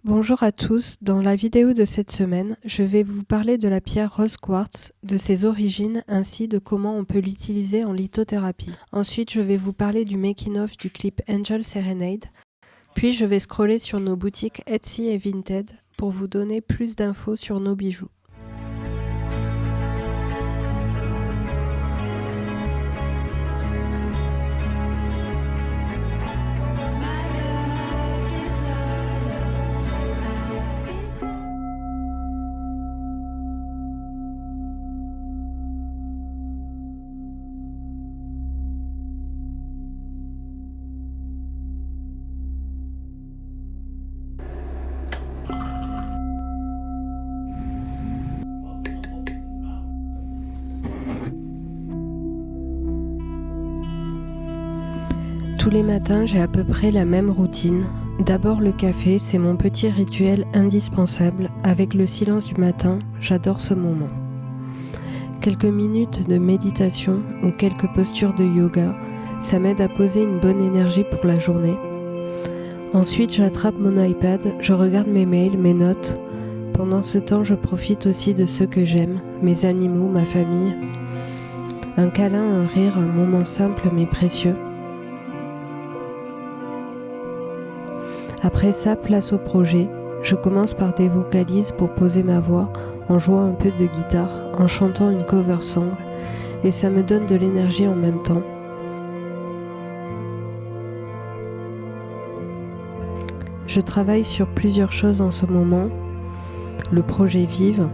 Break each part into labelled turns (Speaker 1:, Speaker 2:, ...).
Speaker 1: Bonjour à tous, dans la vidéo de cette semaine, je vais vous parler de la pierre rose quartz, de ses origines ainsi de comment on peut l'utiliser en lithothérapie. Ensuite, je vais vous parler du making-of du clip Angel Serenade, puis je vais scroller sur nos boutiques Etsy et Vinted pour vous donner plus d'infos sur nos bijoux. Tous les matins, j'ai à peu près la même routine. D'abord le café, c'est mon petit rituel indispensable. Avec le silence du matin, j'adore ce moment. Quelques minutes de méditation ou quelques postures de yoga, ça m'aide à poser une bonne énergie pour la journée. Ensuite, j'attrape mon iPad, je regarde mes mails, mes notes. Pendant ce temps, je profite aussi de ceux que j'aime, mes animaux, ma famille. Un câlin, un rire, un moment simple mais précieux. Après ça, place au projet. Je commence par des vocalises pour poser ma voix, en jouant un peu de guitare, en chantant une cover song, et ça me donne de l'énergie en même temps. Je travaille sur plusieurs choses en ce moment. Le projet Vive,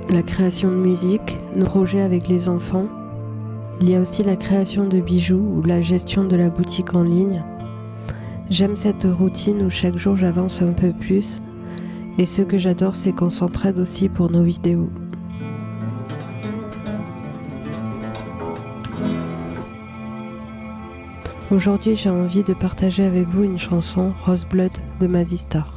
Speaker 1: la création de musique, nos projets avec les enfants. Il y a aussi la création de bijoux ou la gestion de la boutique en ligne. J'aime cette routine où chaque jour j'avance un peu plus et ce que j'adore c'est qu'on s'entraide aussi pour nos vidéos. Aujourd'hui j'ai envie de partager avec vous une chanson Rose Blood de Mazzy Star.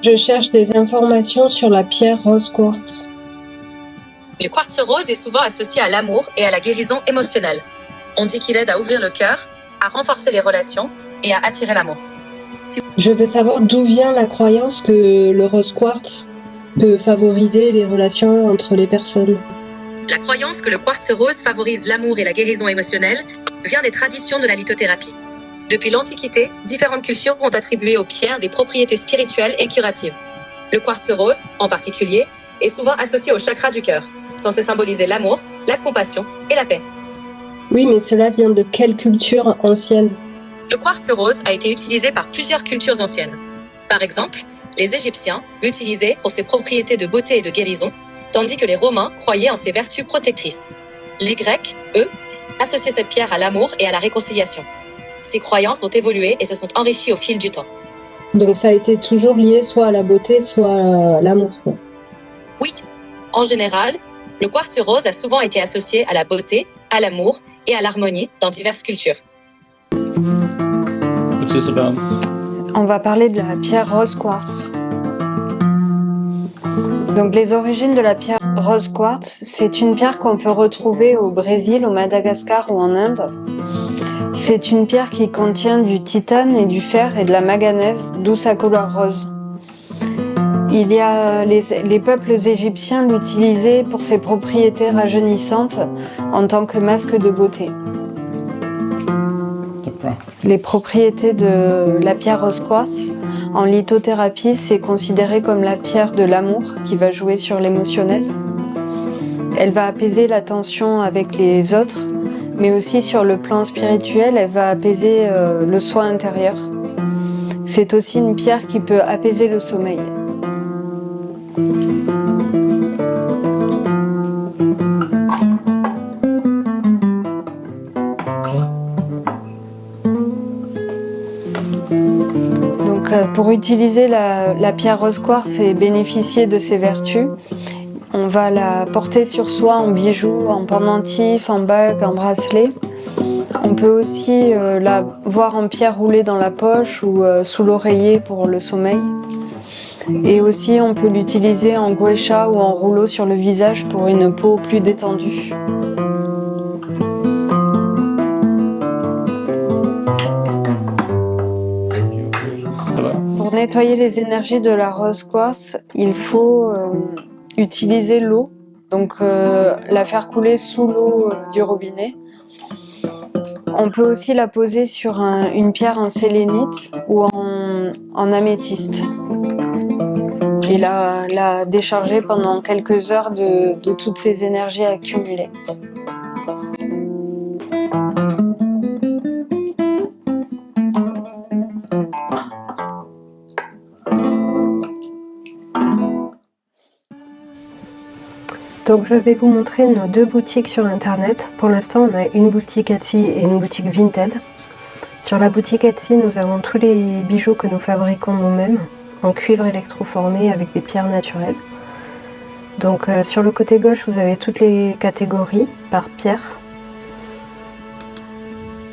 Speaker 1: Je cherche des informations sur la pierre rose quartz.
Speaker 2: Le quartz rose est souvent associé à l'amour et à la guérison émotionnelle. On dit qu'il aide à ouvrir le cœur, à renforcer les relations et à attirer l'amour.
Speaker 1: Je veux savoir d'où vient la croyance que le rose quartz peut favoriser les relations entre les personnes.
Speaker 2: La croyance que le quartz rose favorise l'amour et la guérison émotionnelle vient des traditions de la lithothérapie. Depuis l'Antiquité, différentes cultures ont attribué aux pierres des propriétés spirituelles et curatives. Le quartz rose, en particulier, est souvent associé au chakra du cœur, censé symboliser l'amour, la compassion et la paix.
Speaker 1: Oui, mais cela vient de quelle culture ancienne?
Speaker 2: Le quartz rose a été utilisé par plusieurs cultures anciennes. Par exemple, les Égyptiens l'utilisaient pour ses propriétés de beauté et de guérison, tandis que les Romains croyaient en ses vertus protectrices. Les Grecs, eux, associaient cette pierre à l'amour et à la réconciliation. Ces croyances ont évolué et se sont enrichies au fil du temps.
Speaker 1: Donc ça a été toujours lié soit à la beauté, soit à l'amour.
Speaker 2: Oui, en général, le quartz rose a souvent été associé à la beauté, à l'amour et à l'harmonie dans diverses cultures.
Speaker 3: What's this about?
Speaker 1: On va parler de la pierre rose quartz. Donc les origines de la pierre rose quartz, c'est une pierre qu'on peut retrouver au Brésil, au Madagascar ou en Inde. C'est une pierre qui contient du titane et du fer et de la manganèse, d'où sa couleur rose. Il y a les peuples égyptiens l'utilisaient pour ses propriétés rajeunissantes en tant que masque de beauté. Les propriétés de la pierre rose quartz, en lithothérapie, c'est considéré comme la pierre de l'amour qui va jouer sur l'émotionnel. Elle va apaiser la tension avec les autres, mais aussi sur le plan spirituel, elle va apaiser le soi intérieur. C'est aussi une pierre qui peut apaiser le sommeil. Donc, pour utiliser la pierre rose quartz et bénéficier de ses vertus, on va la porter sur soi en bijoux, en pendentif, en bague, en bracelet. On peut aussi la voir en pierre roulée dans la poche ou sous l'oreiller pour le sommeil. Et aussi, on peut l'utiliser en guécha ou en rouleau sur le visage pour une peau plus détendue. Pour nettoyer les énergies de la rose quartz, il faut utiliser l'eau, donc la faire couler sous l'eau du robinet. On peut aussi la poser sur une pierre en sélénite ou en améthyste et la décharger pendant quelques heures de toutes ces énergies accumulées. Donc je vais vous montrer nos deux boutiques sur internet. Pour l'instant on a une boutique Etsy et une boutique Vinted. Sur la boutique Etsy nous avons tous les bijoux que nous fabriquons nous-mêmes en cuivre électroformé avec des pierres naturelles. Donc sur le côté gauche vous avez toutes les catégories par pierre.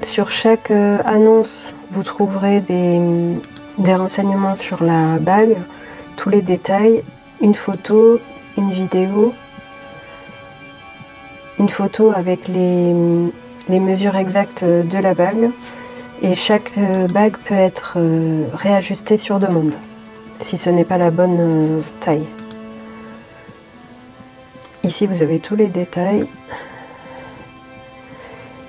Speaker 1: Sur chaque annonce vous trouverez des renseignements sur la bague, tous les détails, une photo, une vidéo, une photo avec les mesures exactes de la bague, et chaque bague peut être réajustée sur demande si ce n'est pas la bonne taille. Ici vous avez tous les détails.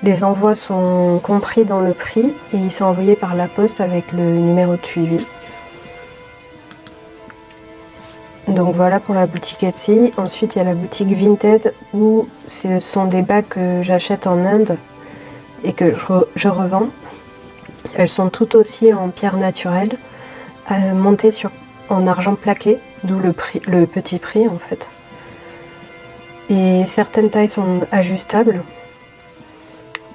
Speaker 1: Les envois sont compris dans le prix et ils sont envoyés par la poste avec le numéro de suivi. Donc voilà pour la boutique Etsy. Ensuite il y a la boutique Vinted où ce sont des bagues que j'achète en Inde et que je revends. Elles sont toutes aussi en pierre naturelle, montées en argent plaqué, d'où le petit prix en fait. Et certaines tailles sont ajustables.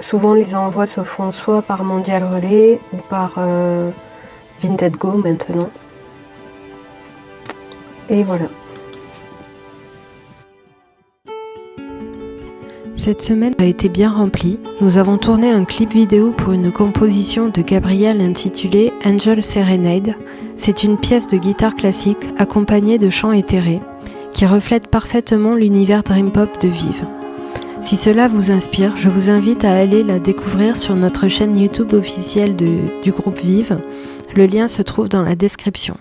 Speaker 1: Souvent les envois se font soit par Mondial Relais ou par Vinted Go maintenant. Et voilà. Cette semaine a été bien remplie. Nous avons tourné un clip vidéo pour une composition de Gabriel intitulée Angel Serenade. C'est une pièce de guitare classique accompagnée de chants éthérés qui reflète parfaitement l'univers dream pop de Vive. Si cela vous inspire, je vous invite à aller la découvrir sur notre chaîne YouTube officielle du groupe Vive. Le lien se trouve dans la description.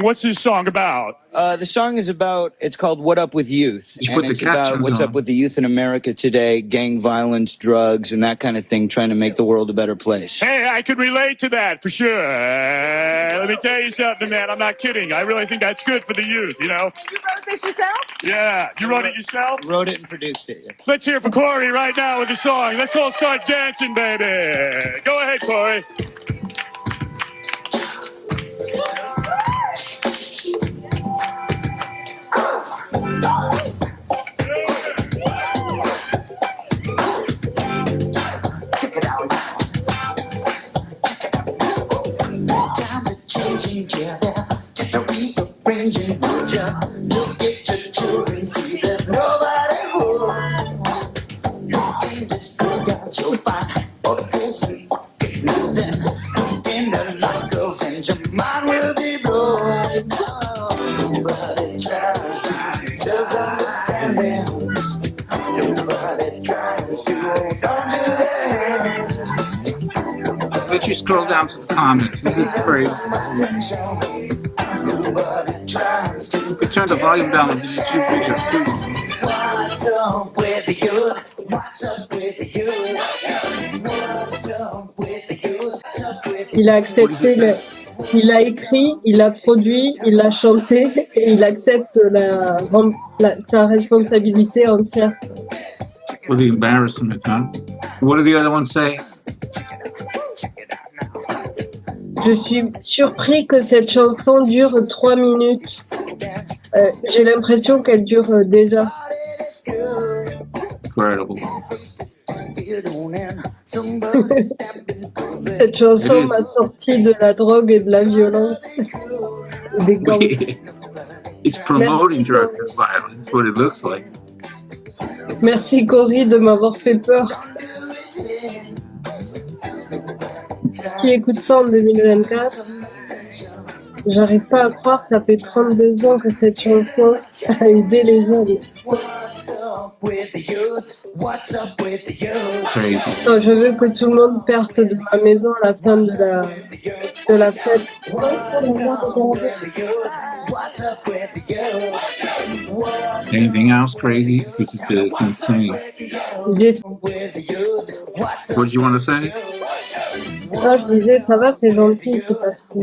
Speaker 3: What's this song about?
Speaker 4: The song is about, it's called What Up With Youth.
Speaker 5: You
Speaker 4: And
Speaker 5: put the
Speaker 4: it's about
Speaker 5: captions
Speaker 4: what's
Speaker 5: on.
Speaker 4: up with the youth in America today, gang violence, drugs, and that kind of thing, trying to make the world a better place.
Speaker 3: Hey, I can relate to that for sure. Let me tell you something, man. I'm not kidding. I really think that's good for the youth, you know?
Speaker 6: You wrote this yourself?
Speaker 3: Yeah. You wrote it yourself?
Speaker 4: Wrote it and produced it, yeah.
Speaker 3: Let's hear for Corey right now with the song. Let's all start dancing, baby. Go ahead, Corey.
Speaker 7: Check it out. Times are changing, yeah. Just a rearranging, would ya? Look at your children, see there's nobody home. You can just go out your fine for the fools and pocket news and in the light girls and your mind will be blown. Nobody tries to just understand them. Nobody tries to hold on to their hands.
Speaker 5: Let you scroll down to the comments. This is crazy.
Speaker 7: Nobody tries to.
Speaker 5: You could turn the volume down on the YouTube video too.
Speaker 7: What's up with the youth? What's up with the youth? What's up with the youth? What's up with the
Speaker 1: Il a accepté, il a écrit, il a produit, il a chanté et il accepte sa responsabilité entière.
Speaker 5: For the embarrassment, huh? What do the other ones say?
Speaker 1: Je suis surpris que cette chanson dure 3 minutes. J'ai l'impression qu'elle dure des heures.
Speaker 5: Incredible.
Speaker 1: Cette chanson
Speaker 5: It is.
Speaker 1: m'a sorti de la drogue et de la violence. Des gangs.
Speaker 5: It's promoting
Speaker 1: Merci.
Speaker 5: drug violence. What it looks like.
Speaker 1: Merci Cory de m'avoir fait peur. Qui écoute ça en 2024? J'arrive pas à croire, ça fait 32 ans que cette chanson a aidé les jeunes.
Speaker 7: What's up with the youth? What's up with the youth?
Speaker 5: Crazy.
Speaker 1: Oh, je veux que tout le monde parte de ma maison à la fin de la fête.
Speaker 7: What's up with the youth?
Speaker 5: Anything else crazy? This is just insane.
Speaker 1: J'ai-
Speaker 5: What did you want to say?
Speaker 1: Ah, je disais, ça va, c'est gentil, c'est parce que...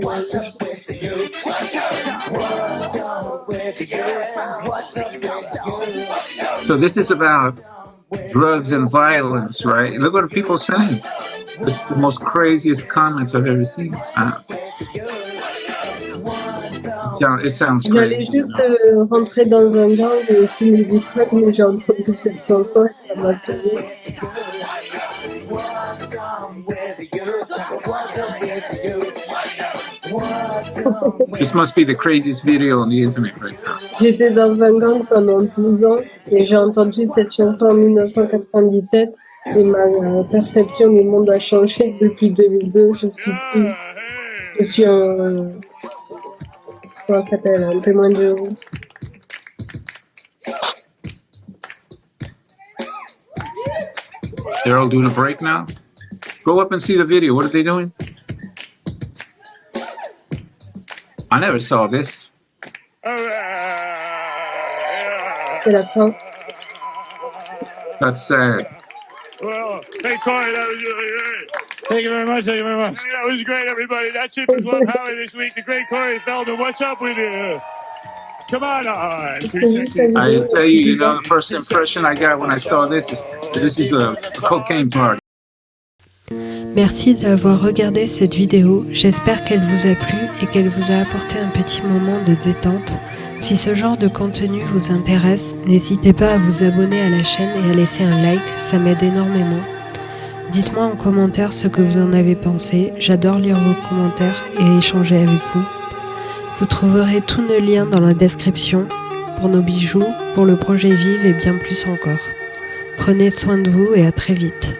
Speaker 5: So this is about drugs and violence, right? Look what people are saying. It's the most craziest comments I've ever seen. It sounds
Speaker 1: J'allais
Speaker 5: crazy.
Speaker 1: juste rentrer dans un gang et fumer du crack, mais j'ai entendu cette chanson et ça m'a sauvé.
Speaker 5: This must be the craziest video on the internet right now.
Speaker 1: J'étais dans un gang pendant 12 ans et j'ai entendu cette chanson en 1997 et ma perception du monde a changé depuis 2002. Je suis un... Comment ça s'appelle? Un témoin de Jéhovah.
Speaker 5: They're all doing a break now. Go up and see the video. What are they doing? I never saw this.
Speaker 1: C'est la fin.
Speaker 5: That's sad.
Speaker 3: Well, hey, Corey, that was really great. Thank you very much. Thank you very much. That was great, everybody. That's it for Club Howie this week. The great Corey Feldman. What's up with you? Come on.
Speaker 5: I tell you, you know, the first impression I got when I saw this is a cocaine party.
Speaker 1: Merci d'avoir regardé cette vidéo, j'espère qu'elle vous a plu et qu'elle vous a apporté un petit moment de détente. Si ce genre de contenu vous intéresse, n'hésitez pas à vous abonner à la chaîne et à laisser un like, ça m'aide énormément. Dites-moi en commentaire ce que vous en avez pensé, j'adore lire vos commentaires et échanger avec vous. Vous trouverez tous nos liens dans la description pour nos bijoux, pour le projet Vive et bien plus encore. Prenez soin de vous et à très vite.